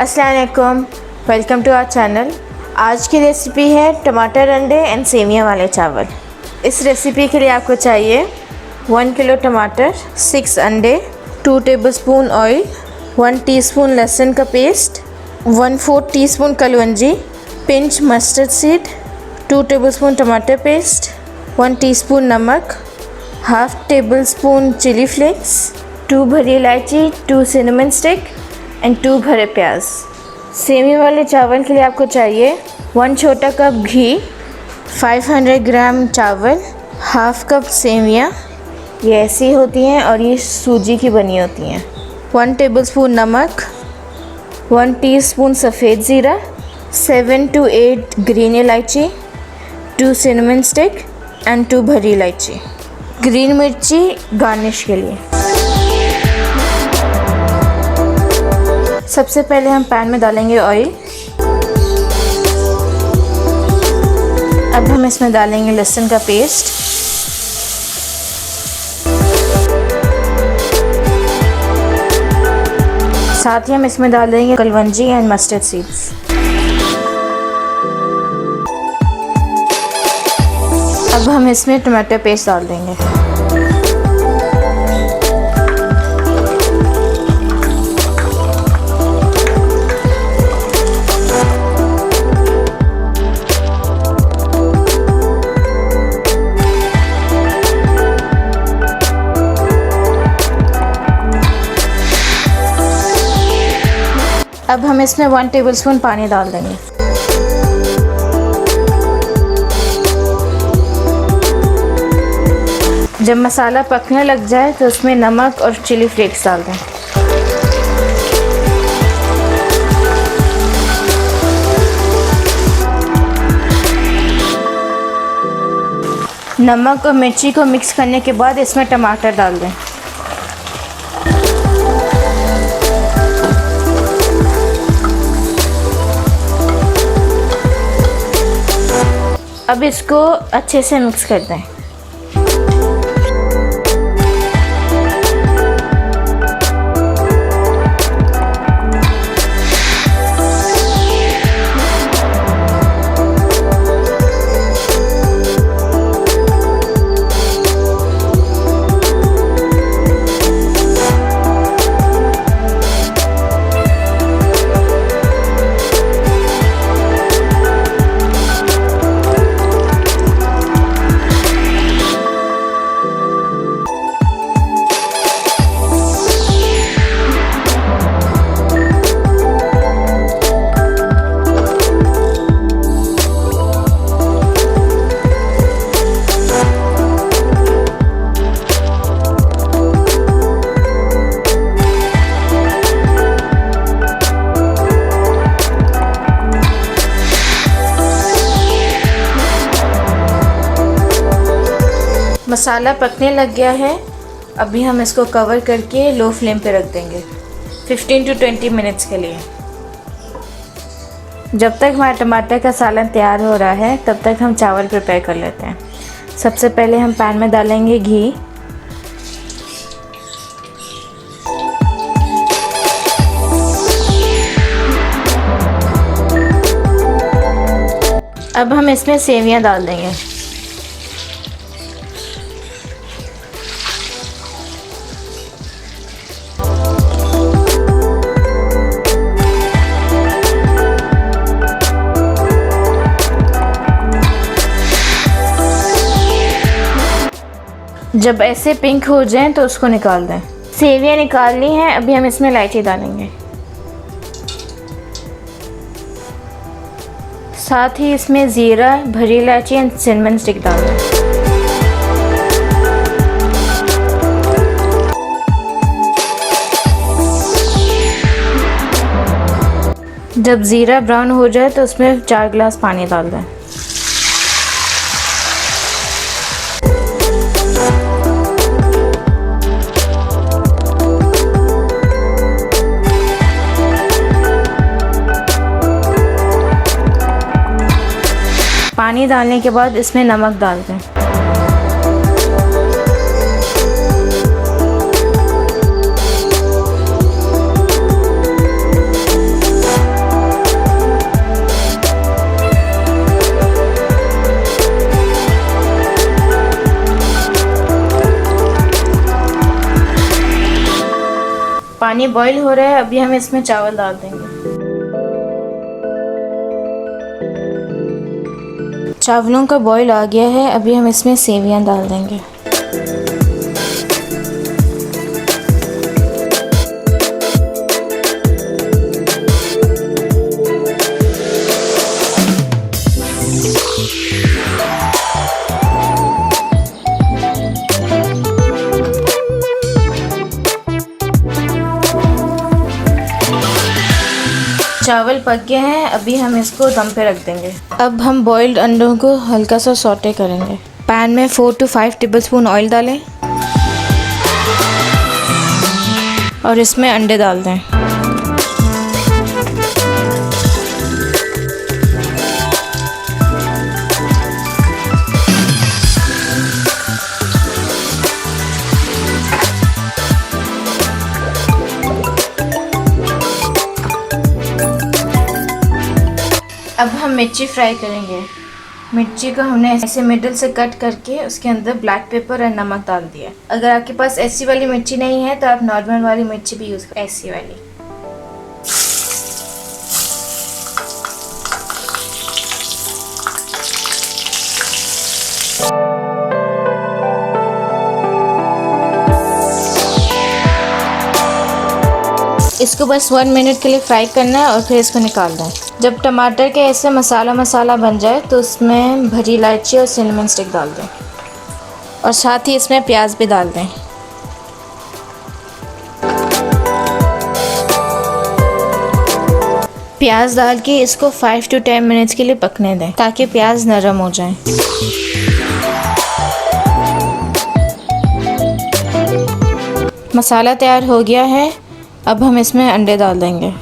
अस्सलाम वालेकुम, welcome to our channel. आज की रेसिपी है टमाटर अंडे एंड सेवियां वाले चावल। इस रेसिपी के लिए आपको चाहिए 1 किलो टमाटर, 6 अंडे, 2 टेबलस्पून ऑयल, 1 टीस्पून लहसुन का पेस्ट, 1/4 टीस्पून कलौंजी, पिंच मस्टर्ड सीड, 2 टेबलस्पून टमाटर पेस्ट, 1 टीस्पून नमक, half table spoon chilli flakes, 2 भरी इलायची, 2 सिनेमन स्टिक एंड 2 भरे प्याज। सेवियों वाले चावल के लिए आपको चाहिए 1 छोटा कप घी, 500 ग्राम चावल, हाफ कप सेवियाँ, ये ऐसी होती हैं और ये सूजी की बनी होती हैं, 1 टेबलस्पून नमक, 1 टीस्पून सफ़ेद ज़ीरा, 7 to 8 ग्रीन इलायची, 2 सिनेमन स्टिक एंड 2 भरी इलायची। ग्रीन मिर्ची गार्निश के लिए। सबसे पहले हम पैन में डालेंगे ऑयल। अब हम इसमें डालेंगे लहसुन का पेस्ट, साथ ही हम इसमें डाल देंगे कलौंजी एंड मस्टर्ड सीड्स। अब हम इसमें टमाटर पेस्ट डाल देंगे। अब हम इसमें 1 टेबलस्पून पानी डाल देंगे। जब मसाला पकने लग जाए तो उसमें नमक और चिली फ्लेक्स डाल दें। नमक और मिर्ची को मिक्स करने के बाद इसमें टमाटर डाल दें। अब इसको अच्छे से मिक्स कर दें। मसाला पकने लग गया है। अभी हम इसको कवर करके लो फ्लेम पे रख देंगे 15 to 20 मिनट्स के लिए। जब तक हमारा टमाटर का सालन तैयार हो रहा है तब तक हम चावल प्रिपेयर कर लेते हैं। सबसे पहले हम पैन में डालेंगे घी, अब हम इसमें सेवियां डाल देंगे। जब ऐसे पिंक हो जाएं तो उसको निकाल दें। सेवियां निकाल ली हैं। अभी हम इसमें इलायची डालेंगे, साथ ही इसमें ज़ीरा, भरी इलायची एंड सिनेमन स्टिक डाल दें। जब ज़ीरा ब्राउन हो जाए तो उसमें 4 गिलास पानी डाल दें। पानी डालने के बाद इसमें नमक डाल दें। पानी बॉईल हो रहा है, अभी हम इसमें चावल डाल देंगे। चावलों का बॉईल आ गया है, अभी हम इसमें सेवियां डाल देंगे। चावल पक गए हैं, अभी हम इसको दम पे रख देंगे। अब हम बॉइल्ड अंडों को हल्का सा सौटे करेंगे। पैन में 4 to 5 टेबलस्पून ऑयल डालें और इसमें अंडे डाल दें। अब हम मिर्ची फ्राई करेंगे। मिर्ची को हमने ऐसे मिडल से कट करके उसके अंदर ब्लैक पेपर और नमक डाल दिया। अगर आपके पास ऐसी वाली मिर्ची नहीं है तो आप नॉर्मल वाली मिर्ची भी यूज़ करें, ऐसी वाली। इसको बस 1 मिनट के लिए फ्राई करना है और फिर इसको निकाल दें। जब टमाटर के ऐसे मसाला बन जाए तो उसमें भरी इलायची और सिनेमन स्टिक डाल दें और साथ ही इसमें प्याज भी डाल दें। प्याज डाल के इसको 5 to 10 मिनट्स के लिए पकने दें ताकि प्याज नरम हो जाए। मसाला तैयार हो गया है, अब हम इसमें अंडे डाल देंगे।